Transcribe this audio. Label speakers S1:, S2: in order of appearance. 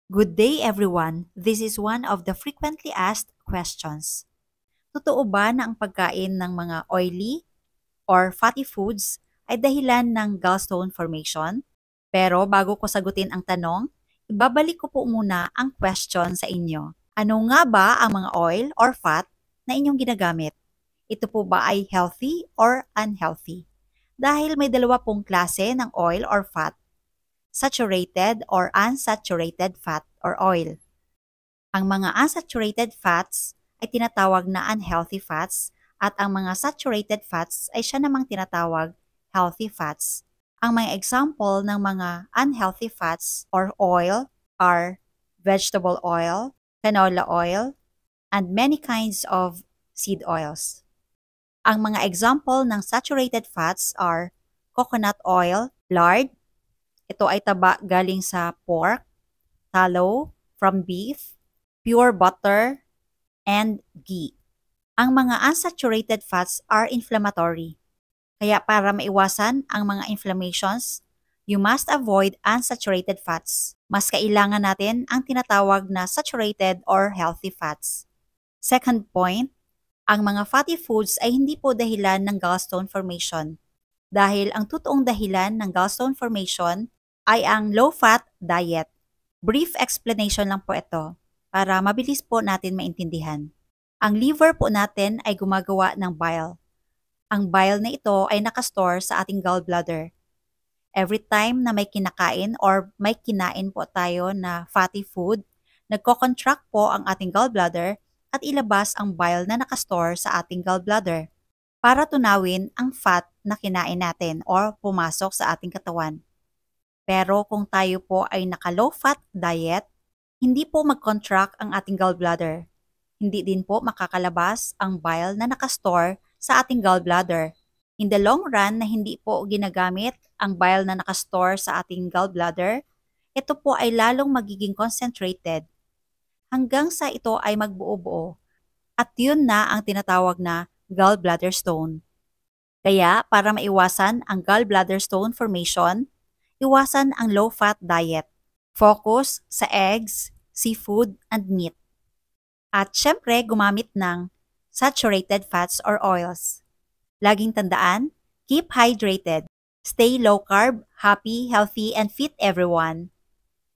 S1: Good day, everyone. This is one of the frequently asked questions. Totoo ba na ang pagkain ng mga oily or fatty foods ay dahilan ng gallstone formation? Pero bago ko sagutin ang tanong, ibabalik ko po muna ang question sa inyo. Ano nga ba ang mga oil or fat na inyong ginagamit? Ito po ba ay healthy or unhealthy? Dahil may dalawa pong klase ng oil or fat, saturated or unsaturated fat or oil. Ang mga unsaturated fats ay tinatawag na unhealthy fats at ang mga saturated fats ay siya namang tinatawag healthy fats. Ang mga example ng mga unhealthy fats or oil are vegetable oil, canola oil, and many kinds of seed oils. Ang mga example ng saturated fats are coconut oil, lard, ito ay taba galing sa pork, tallow from beef, pure butter, and ghee. Ang mga unsaturated fats are inflammatory. Kaya para maiwasan ang mga inflammations, you must avoid unsaturated fats. Mas kailangan natin ang tinatawag na saturated or healthy fats. Second point, ang mga fatty foods ay hindi po dahilan ng gallstone formation. Dahil ang totoong dahilan ng gallstone formation ay ang low-fat diet. Brief explanation lang po ito para mabilis po natin maintindihan. Ang liver po natin ay gumagawa ng bile. Ang bile na ito ay nakastore sa ating gallbladder. Every time na may kinakain or may kinain po tayo na fatty food, nagko-contract po ang ating gallbladder at ilabas ang bile na nakastore sa ating gallbladder para tunawin ang fat na kinain natin or pumasok sa ating katawan. Pero kung tayo po ay naka-low fat diet, hindi po mag-contract ang ating gallbladder. Hindi din po makakalabas ang bile na nakastore sa ating gallbladder. In the long run na hindi po ginagamit ang bile na nakastore sa ating gallbladder, ito po ay lalong magiging concentrated hanggang sa ito ay magbuo-buo. At yun na ang tinatawag na gallbladder stone. Kaya para maiwasan ang gallbladder stone formation, iwasan ang low-fat diet. Focus sa eggs, seafood, and meat. At syempre, gumamit ng saturated fats or oils. Laging tandaan, keep hydrated. Stay low-carb, happy, healthy, and fit everyone.